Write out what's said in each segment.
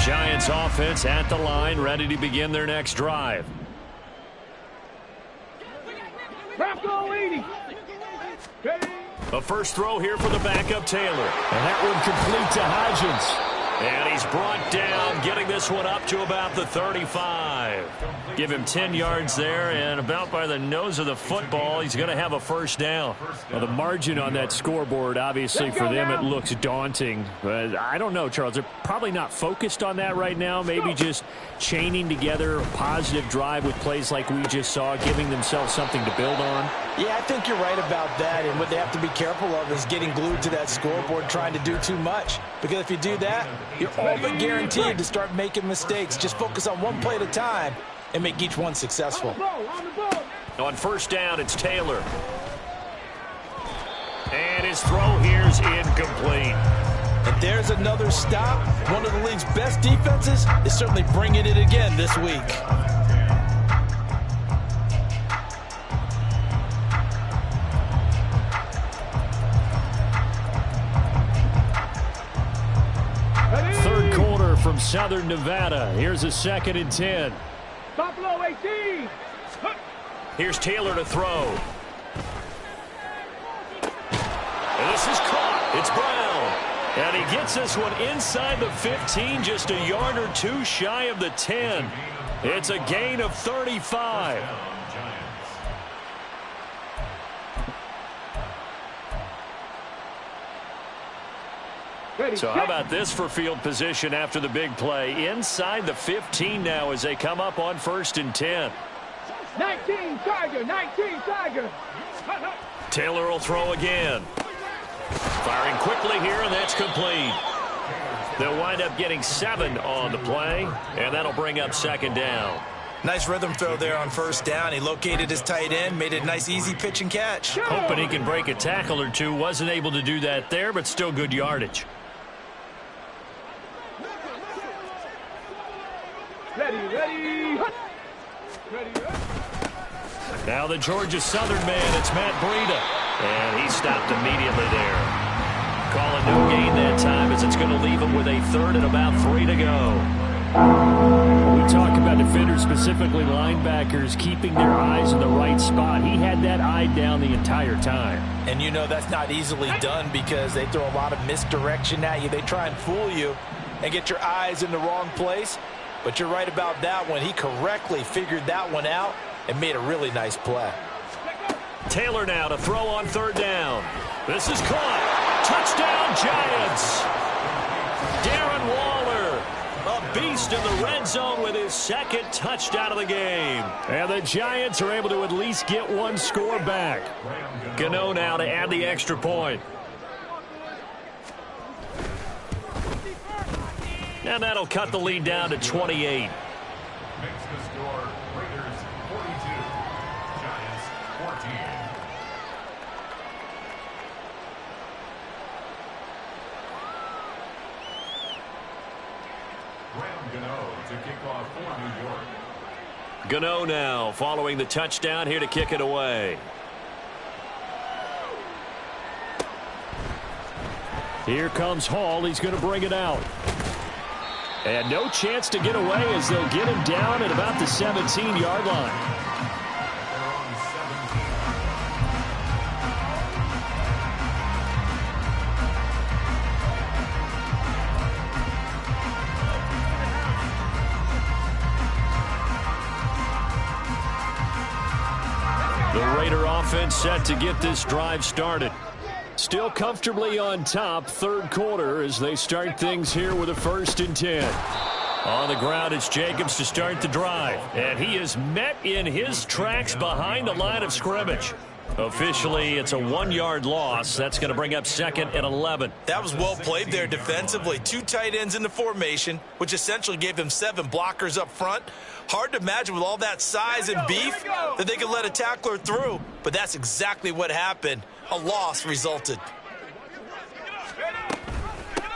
Giants offense at the line, ready to begin their next drive. A first throw here for the backup Taylor. And that one complete to Hodgins. And he's brought down, getting this one up to about the 35. Give him 10 yards there, and about by the nose of the football, he's going to have a first down. Well, the margin on that scoreboard, obviously, for them, it looks daunting. But I don't know, Charles. They're probably not focused on that right now. Maybe just chaining together a positive drive with plays like we just saw, giving themselves something to build on. Yeah, I think you're right about that. And what they have to be careful of is getting glued to that scoreboard, trying to do too much. Because if you do that, you're all but guaranteed to start making mistakes. Just focus on one play at a time and make each one successful. On first down, it's Taylor. And his throw here's incomplete. And there's another stop. One of the league's best defenses is certainly bringing it again this week. Third quarter from Southern Nevada. Here's a 2nd and 10. Buffalo 18. Here's Taylor to throw. And this is caught. It's Brown. And he gets this one inside the 15, just a yard or two shy of the 10. It's a gain of 35. So how about this for field position after the big play? Inside the 15 now as they come up on 1st and 10. 19 Tiger. Taylor will throw again. Firing quickly here, and that's complete. They'll wind up getting 7 on the play, and that'll bring up 2nd down. Nice rhythm throw there on first down. He located his tight end, made it a nice easy pitch and catch. Hoping he can break a tackle or two. Wasn't able to do that there, but still good yardage. Ready. Now the Georgia Southern man, it's Matt Breida. And he stopped immediately there. Calling no gain that time as it's going to leave him with a 3rd and about 3 to go. We talk about defenders, specifically linebackers, keeping their eyes in the right spot. He had that eye down the entire time. And you know that's not easily done because they throw a lot of misdirection at you. They try and fool you and get your eyes in the wrong place. But you're right about that one. He correctly figured that one out and made a really nice play. Taylor now to throw on 3rd down. This is caught. Touchdown, Giants. Darren Waller, a beast in the red zone with his 2nd touchdown of the game. And the Giants are able to at least get one score back. Gano now to add the extra point. And that'll cut the lead down to 28. Makes the score Raiders 42, Giants 14. Graham Gano to kick off for New York. Gano now following the touchdown here to kick it away. Here comes Hall. He's going to bring it out. And no chance to get away as they'll get him down at about the 17-yard line. The Raider offense set to get this drive started. Still comfortably on top, 3rd quarter as they start things here with a 1st and 10. On the ground, it's Jacobs to start the drive. And he is met in his tracks behind the line of scrimmage. Officially, it's a 1-yard loss. That's going to bring up 2nd and 11. That was well played there defensively. 2 tight ends in the formation, which essentially gave them 7 blockers up front. Hard to imagine with all that size and beef that they could let a tackler through, but that's exactly what happened. A loss resulted.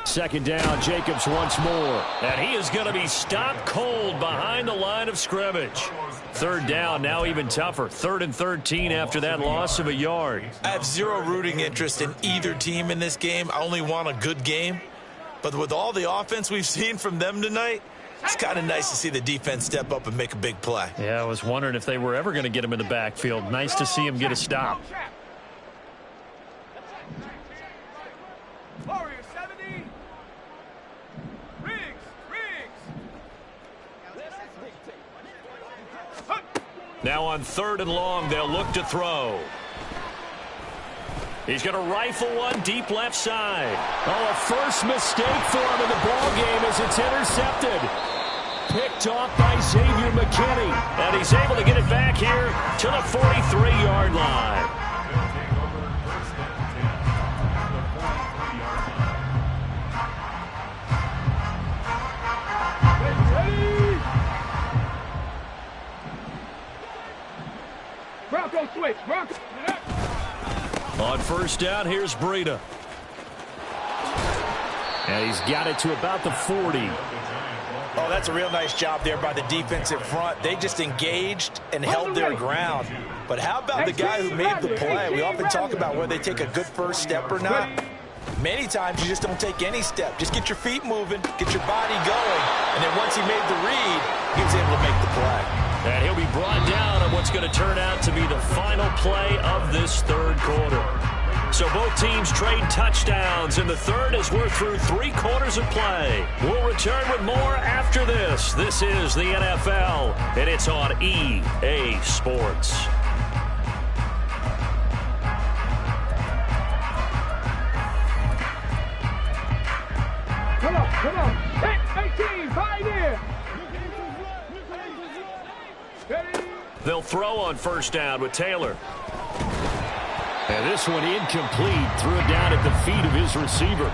2nd down, Jacobs once more. And he is going to be stopped cold behind the line of scrimmage. 3rd down, now even tougher. 3rd and 13 after that loss of a yard. I have zero rooting interest in either team in this game. I only want a good game. But with all the offense we've seen from them tonight, it's kind of nice to see the defense step up and make a big play. Yeah, I was wondering if they were ever going to get him in the backfield. Nice to see him get a stop. Now on 3rd and long, they'll look to throw. He's going to rifle one deep left side. Oh, a first mistake for him in the ball game as it's intercepted. Picked off by Xavier McKinney. And he's able to get it back here to the 43-yard line. Bronco switch. Bronco. On 1st down, here's Breida. And he's got it to about the 40. Oh, that's a real nice job there by the defensive front. They just engaged and held their ground. But how about the guy who made the play? We often talk about whether they take a good first step or not. Many times you just don't take any step. Just get your feet moving, get your body going, and then once he made the read, he was able to make the play. And he'll be brought down on what's going to turn out to be the final play of this 3rd quarter. So both teams trade touchdowns in the 3rd as we're through 3 quarters of play. We'll return with more after this. This is the NFL, and it's on EA Sports. Come on. 18, pioneer. They'll throw on 1st down with Taylor. And this one incomplete. Threw it down at the feet of his receiver.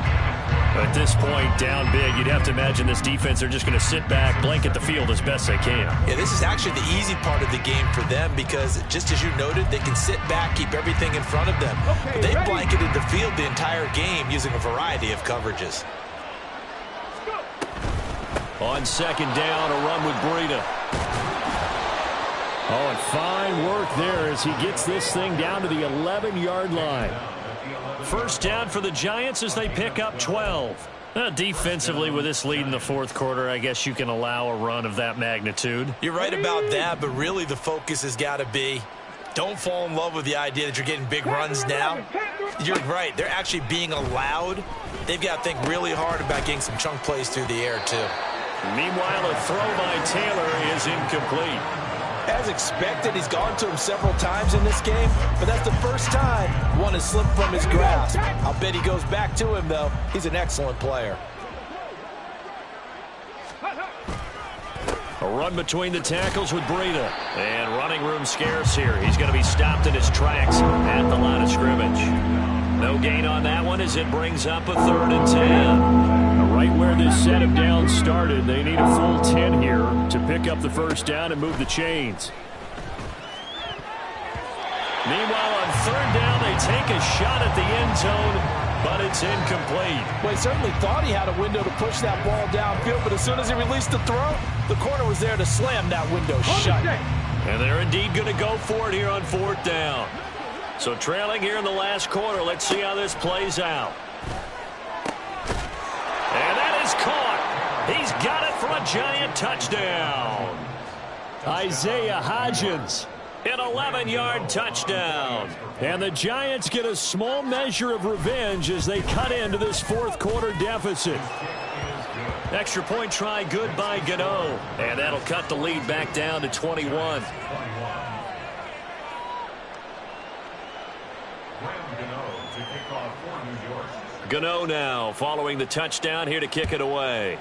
At this point, down big, you'd have to imagine this defense are just going to sit back, blanket the field as best they can. Yeah, this is actually the easy part of the game for them because, just as you noted, they can sit back, keep everything in front of them. But they blanketed the field the entire game using a variety of coverages. On 2nd down, a run with Breida. Oh, and fine work there as he gets this thing down to the 11-yard line. 1st down for the Giants as they pick up 12. Defensively, with this lead in the 4th quarter, I guess you can allow a run of that magnitude. You're right about that, but really the focus has got to be don't fall in love with the idea that you're getting big runs now. You're right. They're actually being allowed. They've got to think really hard about getting some chunk plays through the air, too. Meanwhile, a throw by Taylor is incomplete. As expected, he's gone to him several times in this game, but that's the first time one has slipped from his grasp. I'll bet he goes back to him, though. He's an excellent player. A run between the tackles with Breida. And running room scarce here. He's going to be stopped in his tracks at the line of scrimmage. No gain on that one as it brings up a 3rd and 10. Right where this set of downs started, they need a full 10 here to pick up the 1st down and move the chains. Meanwhile, on 3rd down, they take a shot at the end zone, but it's incomplete. Well, he certainly thought he had a window to push that ball downfield, but as soon as he released the throw, the corner was there to slam that window shut. And they're indeed going to go for it here on 4th down. So trailing here in the last quarter, let's see how this plays out. And that is caught. He's got it for a Giant touchdown. Isaiah Hodgins. An 11-yard touchdown. And the Giants get a small measure of revenge as they cut into this 4th quarter deficit. Extra point try good by Gano. And that'll cut the lead back down to 21. Gano now following the touchdown here to kick it away.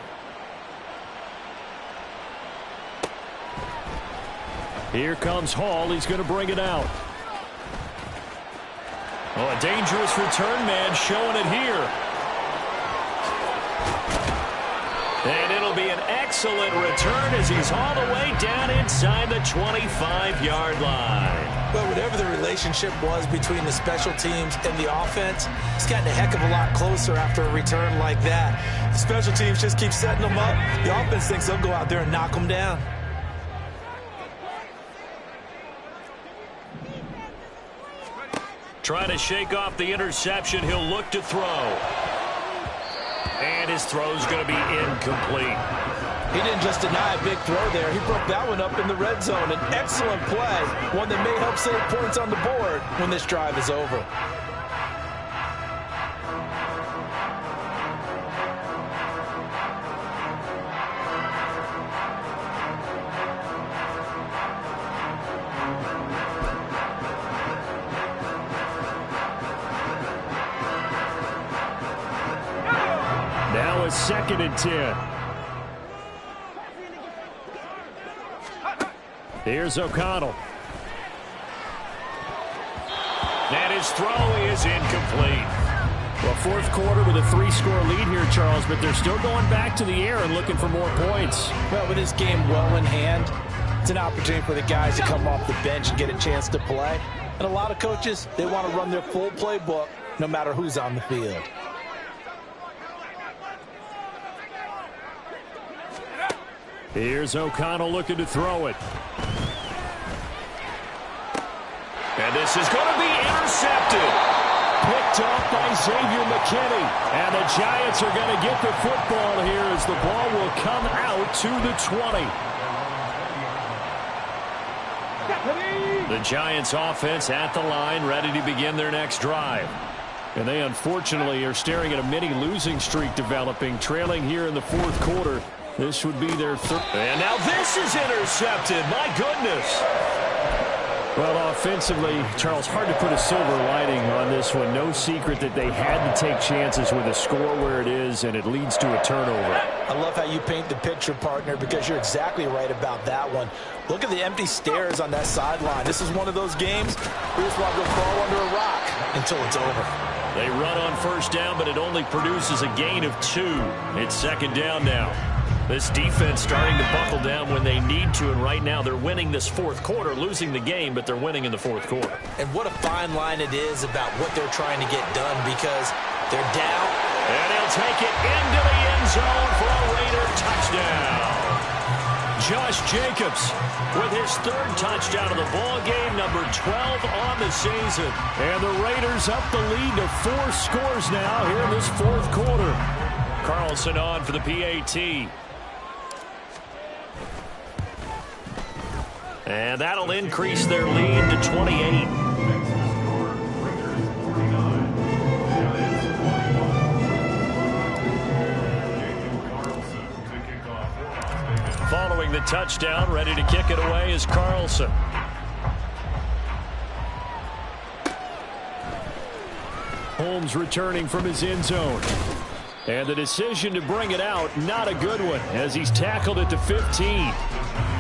Here comes Hall. He's going to bring it out. Oh, a dangerous return man showing it here. And it'll be an excellent return as he's all the way down inside the 25-yard line. Well, whatever the relationship was between the special teams and the offense, it's gotten a heck of a lot closer after a return like that. The special teams just keep setting them up. The offense thinks they'll go out there and knock them down. Trying to shake off the interception. He'll look to throw. And And his throw's going to be incomplete. He didn't just deny a big throw there. He broke that one up in the red zone. An excellent play, one that may help save points on the board when this drive is over. Now it's 2nd and 10. Here's O'Connell. And his throw is incomplete. Well, 4th quarter with a 3-score lead here, Charles, but they're still going back to the air and looking for more points. Well, with this game well in hand, it's an opportunity for the guys to come off the bench and get a chance to play. And a lot of coaches, they want to run their full playbook no matter who's on the field. Here's O'Connell looking to throw it. And this is going to be intercepted. Picked off by Xavier McKinney. And the Giants are going to get the football here as the ball will come out to the 20. The Giants offense at the line, ready to begin their next drive. And they unfortunately are staring at a mini losing streak developing, trailing here in the 4th quarter. This would be their 3rd. And now this is intercepted. My goodness. Well, offensively, Charles, hard to put a silver lining on this one. No secret that they had to take chances with a score where it is, and it leads to a turnover. I love how you paint the picture, partner, because you're exactly right about that one. Look at the empty stares on that sideline. This is one of those games where you just want to go crawl under a rock until it's over. They run on 1st down, but it only produces a gain of 2. It's 2nd down now. This defense starting to buckle down when they need to, and right now they're winning this 4th quarter, losing the game, but they're winning in the 4th quarter. And what a fine line it is about what they're trying to get done, because they're down. And he'll take it into the end zone for a Raider touchdown. Josh Jacobs with his 3rd touchdown of the ball game, number 12 on the season. And the Raiders up the lead to 4 scores now here in this 4th quarter. Carlson on for the PAT. And that'll increase their lead to 28. Following the touchdown, ready to kick it away is Carlson. Holmes returning from his end zone. And the decision to bring it out, not a good one, as he's tackled at the 15.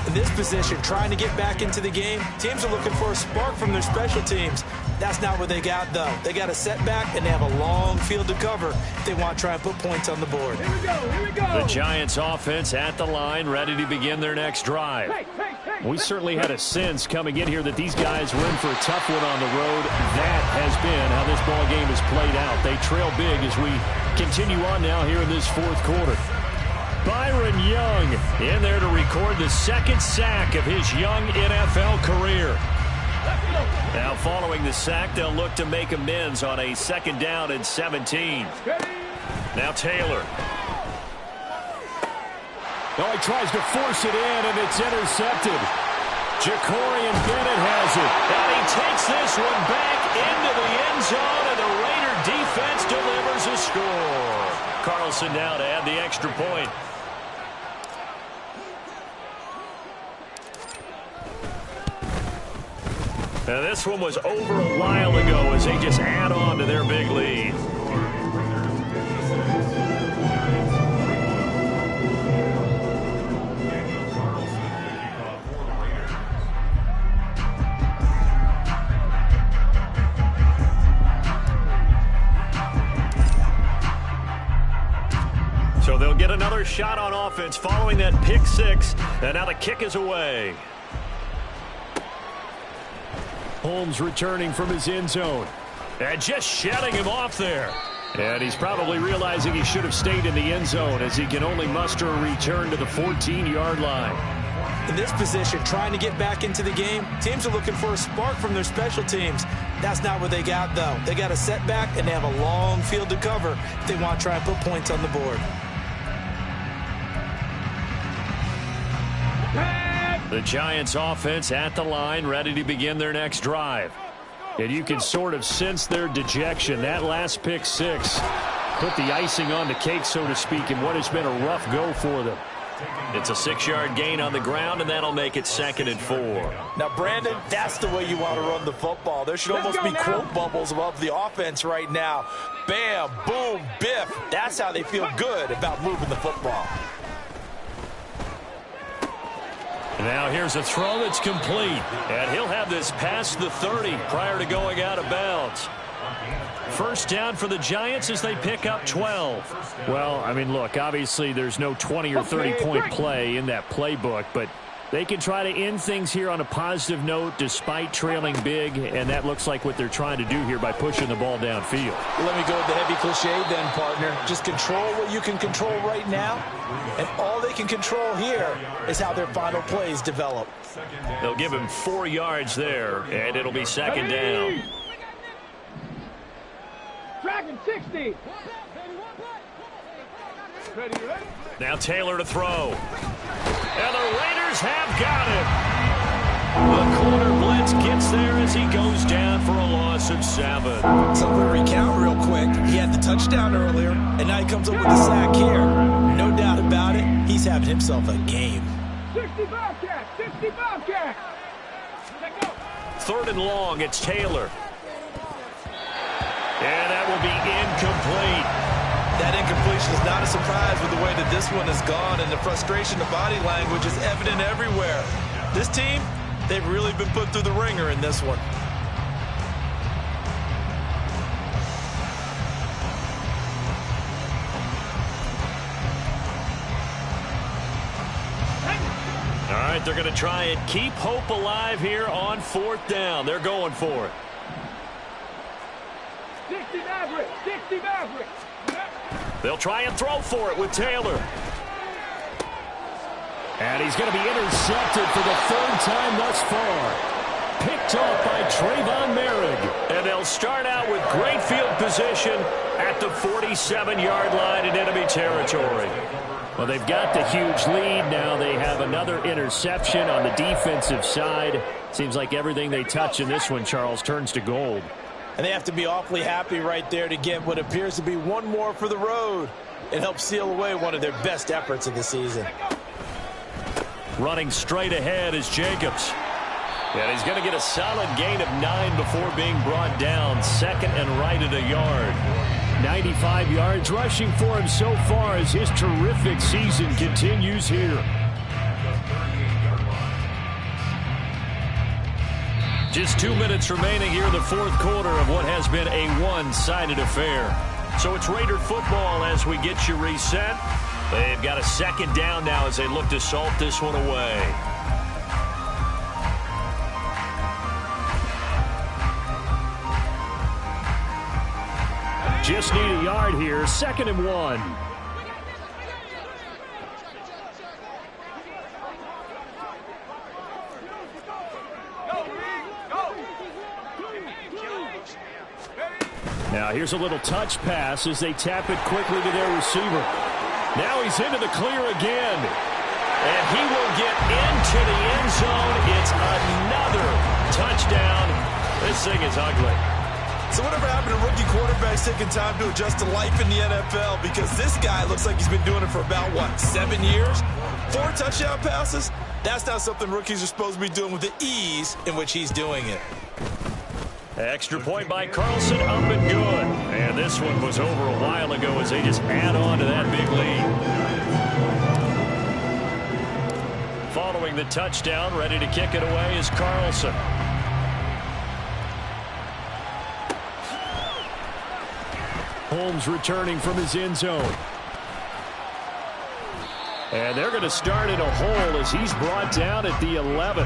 In this position, trying to get back into the game, teams are looking for a spark from their special teams. That's not what they got, though. They got a setback, and they have a long field to cover if they want to try and put points on the board. Here we go, here we go. The Giants offense at the line, ready to begin their next drive. We certainly had a sense coming in here that these guys were in for a tough one on the road. That has been how this ball game has played out. They trail big as we continue on now here in this 4th quarter. Byron Young in there to record the 2nd sack of his young NFL career. Now following the sack, they'll look to make amends on a 2nd down and 17. Now Taylor. Oh, he tries to force it in, and it's intercepted. Jacorian Bennett has it. And he takes this one back into the end zone, and the Raider defense delivers a score. Carlson now to add the extra point. Now this one was over a while ago as they just add on to their big lead. So they'll get another shot on offense following that pick 6, and now the kick is away. Holmes returning from his end zone. And just shedding him off there. And he's probably realizing he should have stayed in the end zone as he can only muster a return to the 14-yard line. In this position, trying to get back into the game, teams are looking for a spark from their special teams. That's not what they got, though. They got a setback, and they have a long field to cover if they want to try and put points on the board. The Giants offense at the line, ready to begin their next drive. And you can sort of sense their dejection. That last pick six put the icing on the cake, so to speak, in what has been a rough go for them. It's a 6-yard gain on the ground, and that'll make it 2nd and 4. Now, Brandon, that's the way you want to run the football. There should almost be quote bubbles above the offense right now. Bam, boom, biff. That's how they feel good about moving the football. Now here's a throw that's complete. And he'll have this past the 30 prior to going out of bounds. First down for the Giants as they pick up 12. Well, I mean, look, obviously there's no 20 or 30-point play in that playbook, but they can try to end things here on a positive note despite trailing big, and that looks like what they're trying to do here by pushing the ball downfield. Let me go with the heavy cliche then, partner. Just control what you can control right now, and all they can control here is how their final plays develop. They'll give him 4 yards there, and it'll be 2nd down. Dragon 60. Ready? Now Taylor to throw. And the Raiders have got him. The corner blitz gets there as he goes down for a loss of 7. Something to recount real quick. He had the touchdown earlier, and now he comes up with the sack here. No doubt about it, he's having himself a game. 60 Bobcat. 60 Bobcat. Let go. 3rd and long, it's Taylor. And that will be incomplete. That incompletion is not a surprise with the way that this one has gone, and the frustration, the body language is evident everywhere. This team, they've really been put through the ringer in this one. All right, they're going to try and keep hope alive here on 4th down. They're going for it. 60 Maverick. 60 Maverick. They'll try and throw for it with Taylor. And he's going to be intercepted for the 3rd time thus far. Picked off by Trayvon Merrick. And they'll start out with great field position at the 47-yard line in enemy territory. Well, they've got the huge lead. Now they have another interception on the defensive side. Seems like everything they touch in this one, Charles, turns to gold. And they have to be awfully happy right there to get what appears to be one more for the road. It helps seal away one of their best efforts of the season. Running straight ahead is Jacobs. And he's going to get a solid gain of 9 before being brought down. 2nd and right at a yard. 95 yards rushing for him so far as his terrific season continues here. Just 2 minutes remaining here in the 4th quarter of what has been a one-sided affair. So it's Raider football as we get you reset. They've got a 2nd down now as they look to salt this one away. Just need a yard here. 2nd and 1. Now here's a little touch pass as they tap it quickly to their receiver. Now he's into the clear again. And he will get into the end zone. It's another touchdown. This thing is ugly. So whatever happened to rookie quarterbacks taking time to adjust to life in the NFL? Because this guy looks like he's been doing it for about, 7 years? 4 touchdown passes? That's not something rookies are supposed to be doing with the ease in which he's doing it. Extra point by Carlson, up and good. And this one was over a while ago as they just add on to that big lead. Following the touchdown, ready to kick it away is Carlson. Holmes returning from his end zone. And they're going to start in a hole as he's brought down at the 11.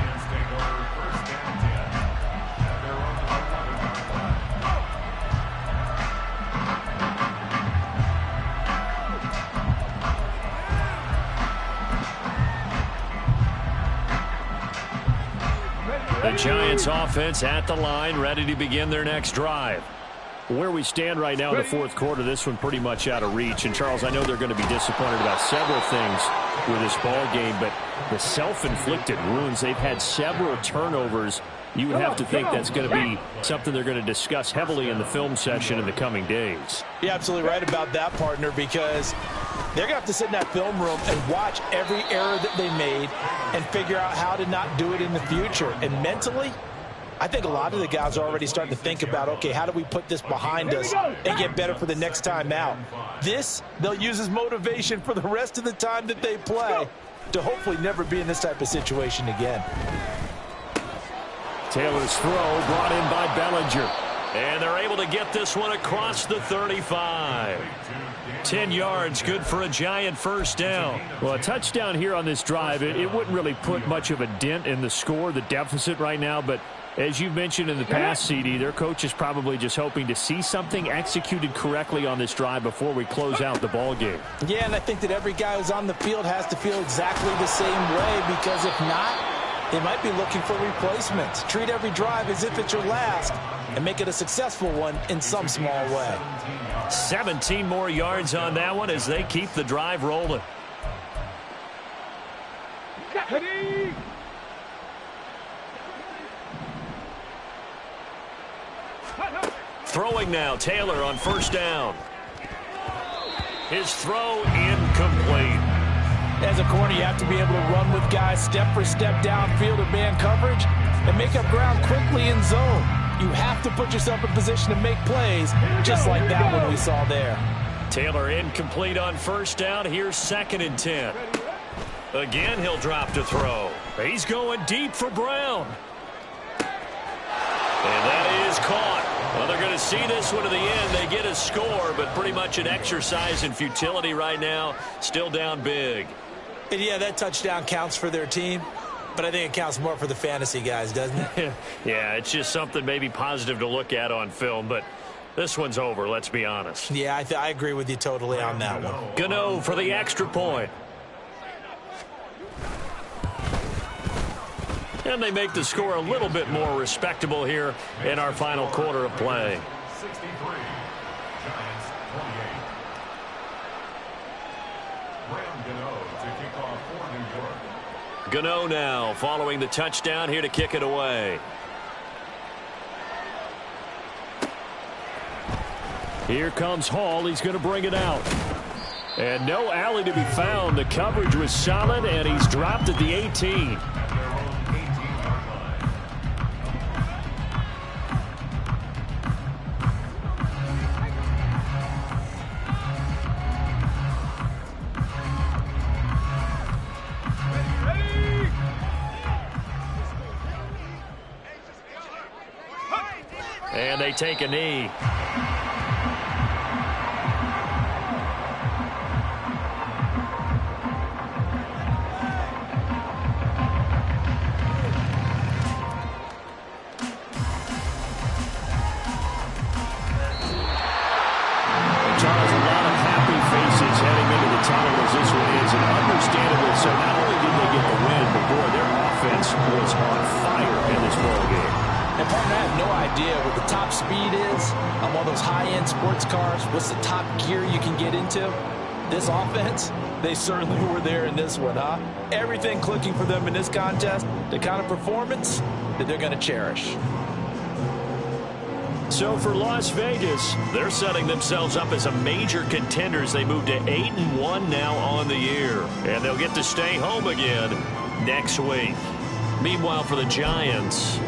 The Giants offense at the line, ready to begin their next drive. Where we stand right now in the fourth quarter, this one pretty much out of reach. And, Charles, I know they're going to be disappointed about several things with this ball game, but the self-inflicted wounds, they've had several turnovers. You would have to think that's going to be something they're going to discuss heavily in the film session in the coming days. You're absolutely right about that, partner, because they're going to have to sit in that film room and watch every error that they made and figure out how to not do it in the future. And mentally, I think a lot of the guys are already starting to think about, okay, how do we put this behind us and get better for the next time out? This, they'll use as motivation for the rest of the time that they play to hopefully never be in this type of situation again. Taylor's throw brought in by Bellinger. And they're able to get this one across the 35. 10 yards, good for a Giant first down. Well, a touchdown here on this drive, it wouldn't really put much of a dent in the score, the deficit right now, but as you've mentioned in the past, CD, their coach is probably just hoping to see something executed correctly on this drive before we close out the ball game. Yeah, and I think that every guy who's on the field has to feel exactly the same way, because if not, they might be looking for replacements. Treat every drive as if it's your last and make it a successful one in some small way. 17 more yards on that one as they keep the drive rolling. Throwing now, Taylor on first down. His throw incomplete. As a corner, you have to be able to run with guys step for step downfield or man coverage and make up ground quickly in zone. You have to put yourself in position to make plays just like that one we saw there. Taylor incomplete on first down. Here's 2nd and 10. Again, he'll drop to throw. He's going deep for Brown. And that is caught. Well, they're going to see this one to the end. They get a score, but pretty much an exercise in futility right now. Still down big. And yeah, that touchdown counts for their team, but I think it counts more for the fantasy guys, doesn't it? Yeah, it's just something maybe positive to look at on film, but this one's over, let's be honest. Yeah, I agree with you totally on that one. Gano for the extra point. And they make the score a little bit more respectable here in our final quarter of play. 63. Giants 28. Graham Gano to kick off for New York. Gano now following the touchdown here to kick it away. Here comes Hall. He's going to bring it out. And no alley to be found. The coverage was solid, and he's dropped at the 18. And they take a knee. Charles, a lot of happy faces heading into the tunnel as this one is, and understandably so. Not only did they get the win, but boy, their offense was on fire in this ball game. And partner, I have no idea what the top speed is on one of those high-end sports cars. What's the top gear you can get into? This offense, they certainly were there in this one, huh? Everything clicking for them in this contest, the kind of performance that they're going to cherish. So for Las Vegas, they're setting themselves up as a major contenders. They move to 8-1 now on the year, and they'll get to stay home again next week. Meanwhile, for the Giants,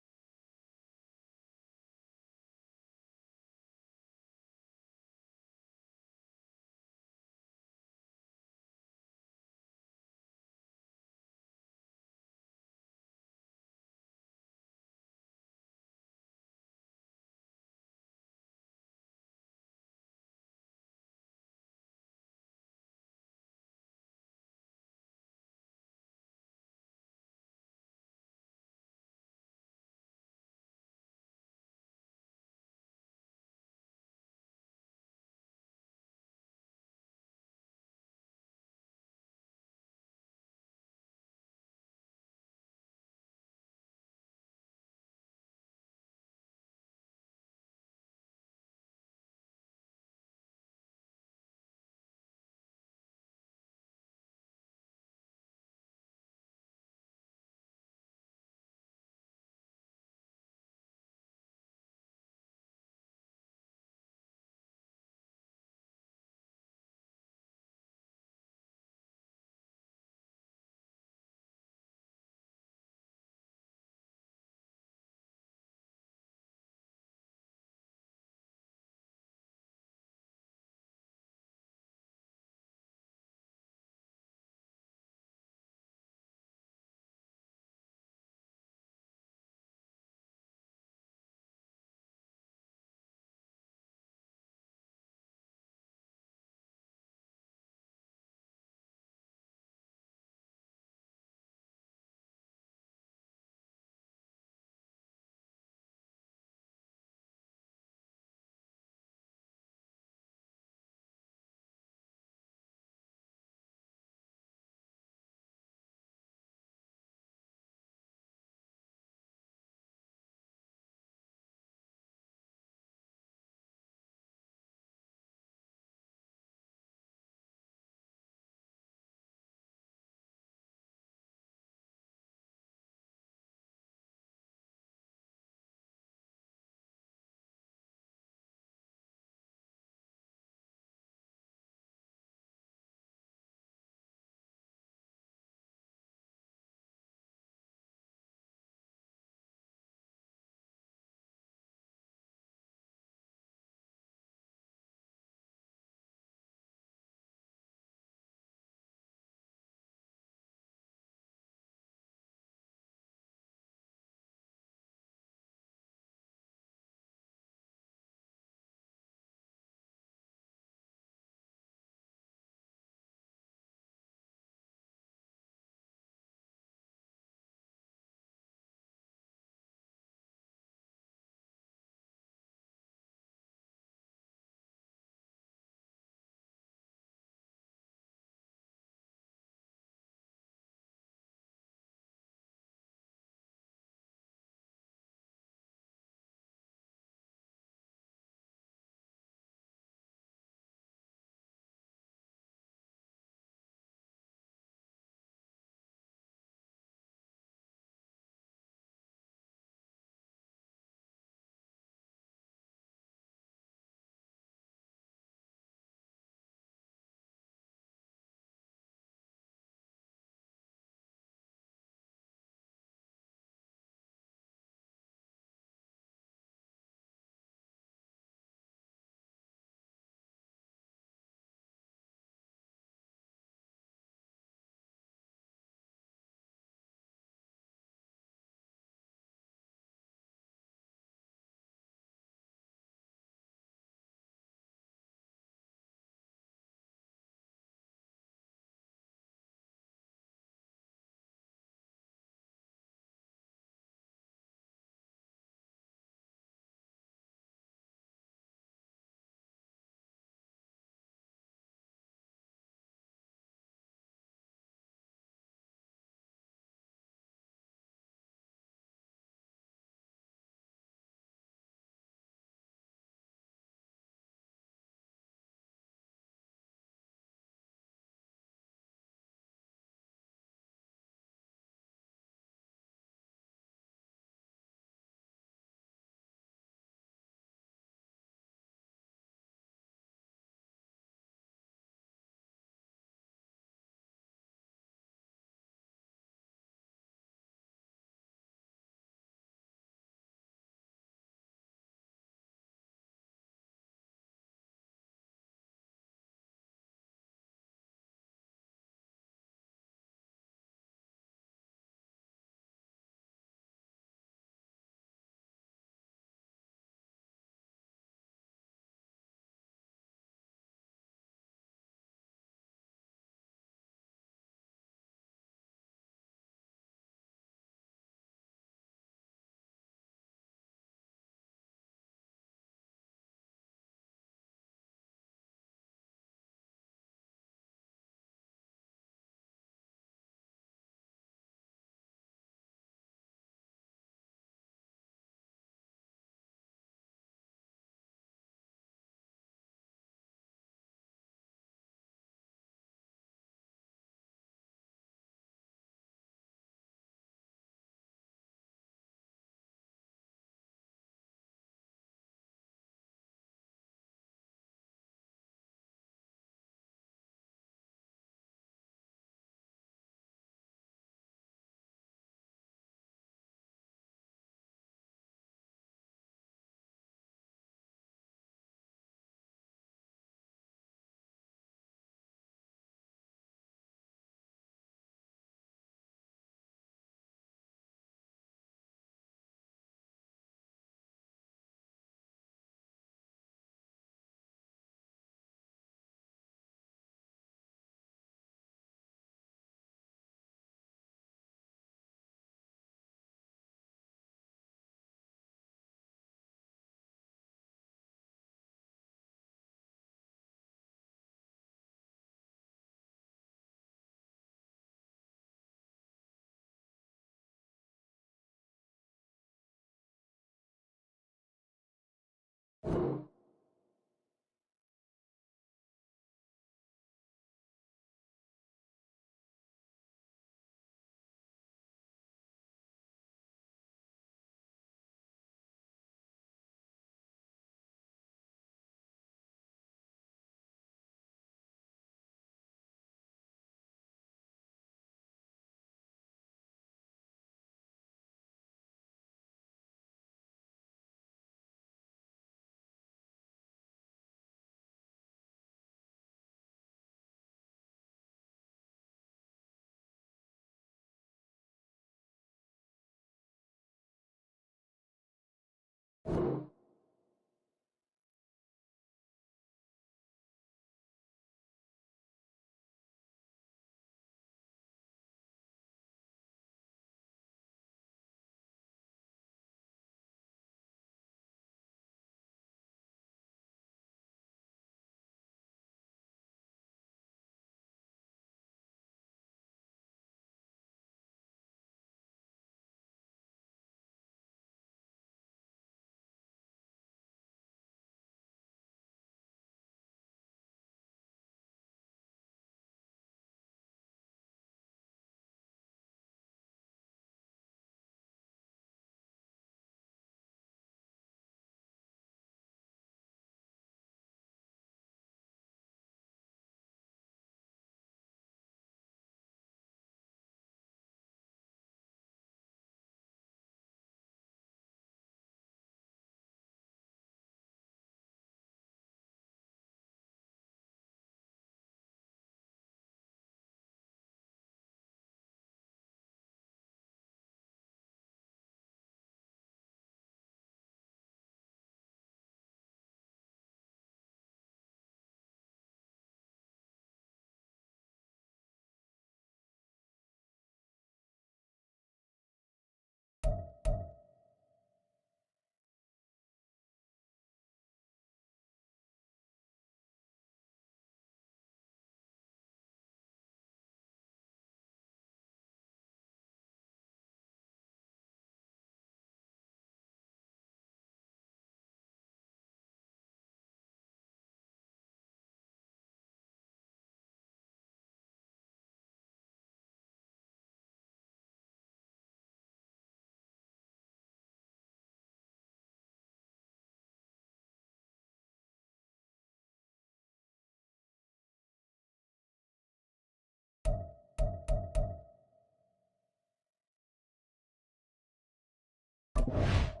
York.